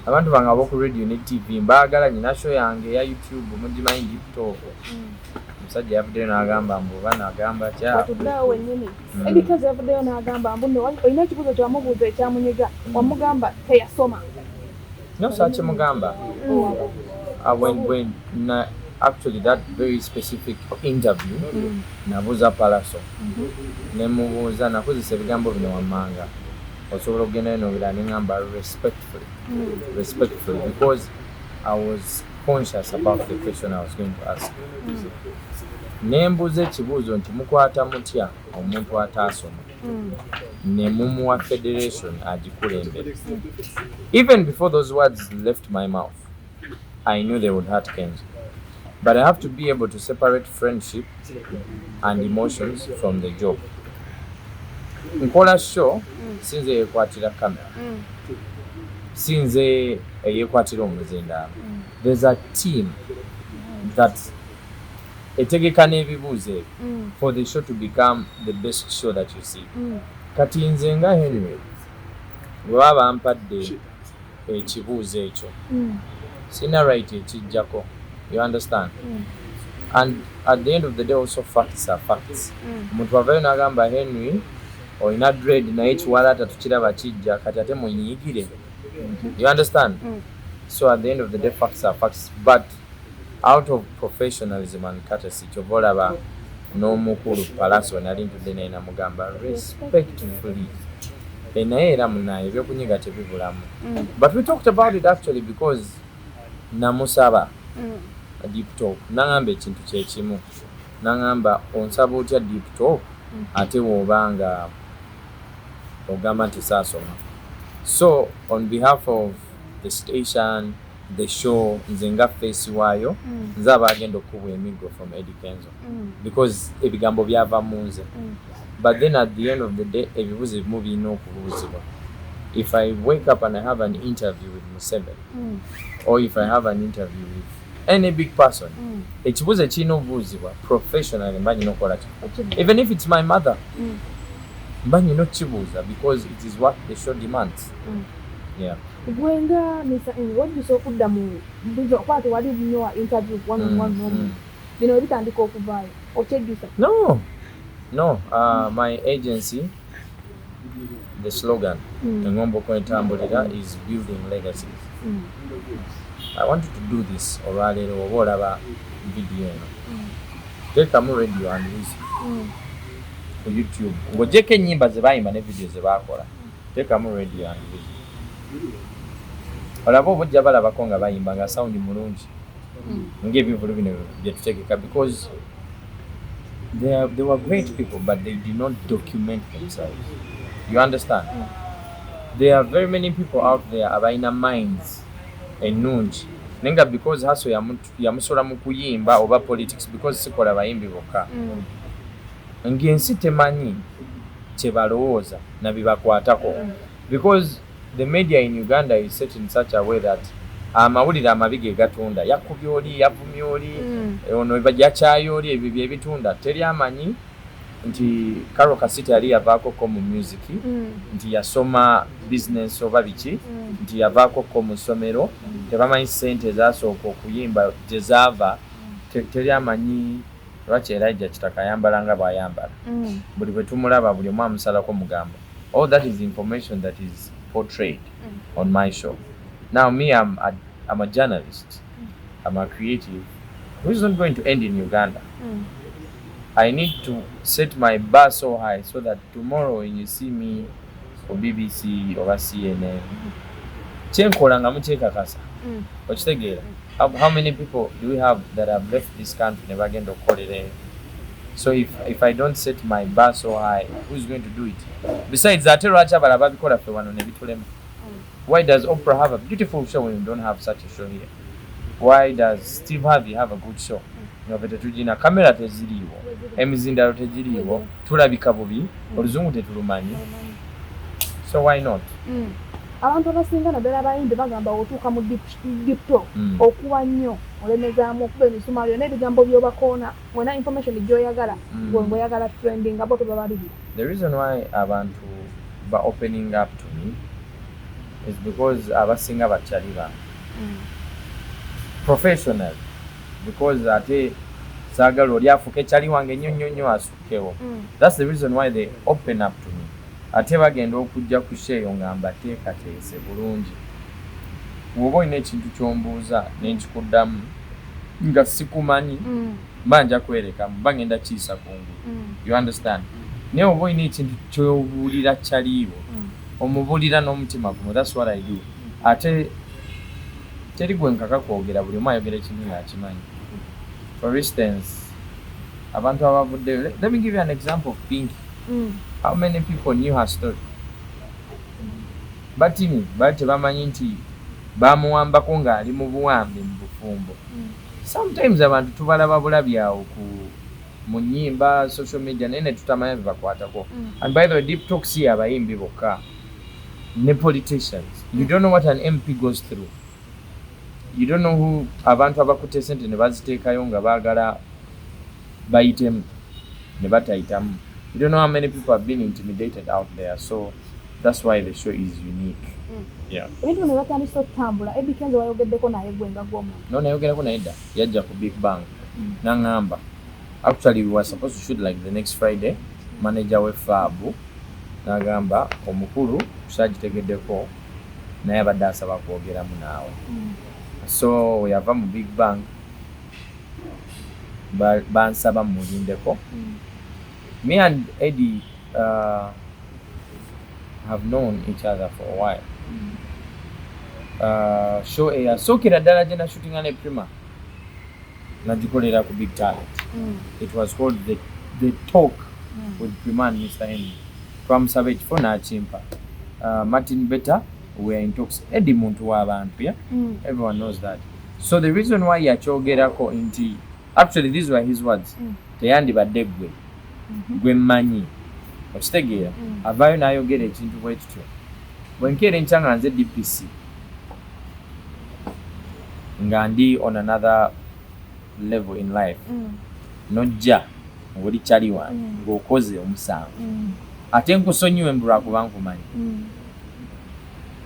abantu bange aboku radio ne TV mbaagala nyina show yange ya YouTube mugimanyi Deep Talk. Musajja yavuddeyo n'agamba mbu bana agamba kya watuddawo wennyini Eddy Kenzo yavuddeyo n'agamba mbu nno olina ekibuuzo kyamubuuza ekyamunyiga wamugamba teyasoma. No such mugamba. When actually that very specific interview nabuuza Palaso ne mubuuza nakozesa ebigambo bino wammanga osobola okugenda n'obira ne ngamba respectfully because I was conscious about the question I was going to ask. Nembuze ekibuuzo nti mukwata mutya omuntu ataasoma ne mumuwa federation agikulembere. Even before those words left my mouth, I knew they would hurt Kenzo. But I have to be able to separate friendship and emotions from the job. Nkola show sinze yekwatira kamera. Sinze yekwatira omuzindaalo. There's a team that etegeka n'ebibuuzo for the show to become the best show that you see. Kati nze nga Henrie bwe baba mpadde ekibuuzo ekyo sina right ekijjako. You understand? And at the end of the day also facts are facts. Omuntu avayo n'agamba Henrie olina dread naye ekiwalaata tukiraba kijja kati ate munyigire. You understand? So at the end of the day facts are facts, but out of professionalism and courtesy kyovolaba n'omukulu Palaso nali ntudde naye namugamba respectfully naye era munaye ebyokunyiga tebibulamu. But we talked about it actually because namusaba Deep Talk nangamba ekintu kyekimu nangamba onsaba otya Deep Talk ate woobanga ogamba nti saasoma. So on behalf of the station, the show, nze nga face waayo nze abagenda okubwa emiggo from Eddy Kenzo because ebigambo byava mu nze. But then at the end of the day ebibuuzo ebimu birina okubuuzibwa. If I wake up and I have an interview with Museveni or if I have an interview with any big person, ekibuuzo ekirina obuuzibwa professionally mba nyina okukola ki. Even if it's my mother, mba nyina okukibuuza because it is what the show demands. Yeah. Gwenga wajjusa okudda mu mbuzo kwate wali nnyo interview one on one bino bitandika okuvaayo okyejjusa? No, my agency, the slogan Engombo Kwentambulira is building legacies. I wanted to do this olwaleero oba olaba video eno tekamu radio and music ku YouTube ng'ogyeko ennyimba ze baayimba ne video ze baakola tekamu radio and music olaba obujja balabako nga bayimba nga sound mulungi ng'ebivulu bino bye tutegeka because they were great people but they did not document themselves. You understand? There are very many people out there abayina minds ennungi nenga because haso yamusola mu kuyimba oba politics because sikola bayimbi bokka ng'ensi temanyi kye balowooza na bibakwatako because the media in Uganda is set in such a way that amawulire amabi ge gatunda yakubye oli yavumye oli ono bajjakyayo oli ebyo bye bitunda teri amanyi nti Karo Kasita yali yavaako ko mu music nti yasoma business oba biki nti yavaako ko mu ssomero tebamanyi ssente ezasooka okuyimba gye zaava teri amanyi lwaki Elijah Kitaka yambala nga bw'ayambala buli bwe tumulaba buli omu amusalako mugamba. All that is information that is portrayed on my show. Now me, I'm a journalist, I'm a creative who is not going to end in Uganda. I need to set my bar so high so that tomorrow when you see me or BBC or CNN, kyenkola nga mukyekakasa okitegeera. How many people do we have that have left this country never agenda okukolera? So if I don't set my bar so high, who's going to do it? Besides ate lwaki abala babikola ffe wano ne bitulema? Why does Oprah have a beautiful show when you don't have such a show here? Why does Steve Harvey have a good show? Tujina kamera teziriiwo, emizindalo tegiriiwo, tulabika bubi, oluzungu tetulumanyi. So why not? Abantu abasinga naddala abayimbi bagamba otuuka mu Deep Talk okuwa nnyo olemezaamu okuba emisumaali n'ebigambo by'obakoona wena information gy'oyagala ng'oyagala trending abo tebabalibira. The reason why abantu ba opening up to me is because abasinga bakyali bantu professional, because ate saagala oli afuuka ekyali wange nnyo asukkewo. That's the reason why they open up to me. Ate bagenda okujja ku sheeyo nga mbateekateese bulungi. Bw'oba olina ekintu ky'ombuuza ne nkikuddamu nga sikumanyi mba nja kwerekamu mba ngenda kiyisa kungulu. You understand? Naye oba olina ekintu ky'obuulira kyaliiwo omubuulira n'omutima gumu. That's what I do. Ate teri gwe nkaka kwogera, buli omu ayogera ekintu ng'akimanyi. For instance, abantu abavuddeyo, let me give you an example of Pinky. How many people knew her story? Batini bali tebamanyi nti bamuwambako ng'ali mu buwambe mu bufumbo. Sometimes abantu tubalaba bulabi awo mu nnyimba, social media, naye ne tutamanya bibakwatako. And by the way, deep talk si abayimbi bokka ne politicians. You don't know what an MP goes through. You don't know who abantu abakutte sente ne baziteekayo nga baagala bayitemu ne batayitamu. You don't know how many people have been intimidated out there. So that's why the show is unique. Yeah. Ebintu ne batandisa okutambula, Eddy Kenzo wayogeddeko naye gwe nga gw'omuntu. No, nayogerako naye dda. Yajja ku Big Bang. N'aŋŋamba. Actually, we were supposed to shoot like the next Friday. Manager we Fabu n'agamba omukulu tukyagitegeddeko naye abadde asaba kwogeramu naawe. So we yava mu Big Bang. Bansaba mumulindeko. Me and Eddy have known each other for a while. Show yasookera ddala gye nashutinga ne Prima nagikolera ku Big Talent. It was called the Talk with Prima and Mr. Henrie. Twamusaba ekifo n'akimpa. Martin Beta, we are in talks. Eddy muntu w'abantu, yeah? Everyone knows that. So the reason why yakyogerako nti, actually these were his words. Teyandibadde gwe mmanyi. Okitegeera avaayo n'ayogera ekintu bwe kityo. Bwe nkeera enkya nga nze DPC nga ndi on another level in life, nojja ng'oli kyali wange ng'okoze omusango, ate nkusonyiwe mbu lwakuba nkumanyi.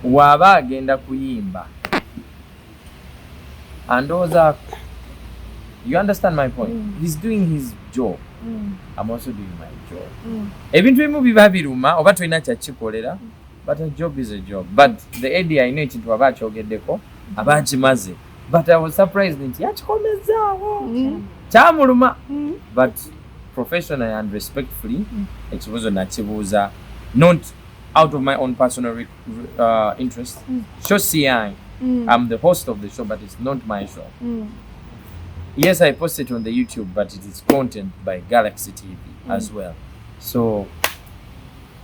Waaba agenda kuyimba andowooza, you understand my point? He's doing his job. I'm also doing my job. Ebintu ebimu biba biruma oba tolina kyakikolera, but a job is a job. But the Eddy I know ekintu aba akyogeddeko aba akimaze. But I was surprised nti yakikomezaawo kyamuluma. But professionally and respectfully, ekibuuzo nakibuuza not out of my own personal interest. Show CI. I'm the host of the show, but it's not my show. Yes, I post it on the YouTube, but it is content by Galaxy TV as well. So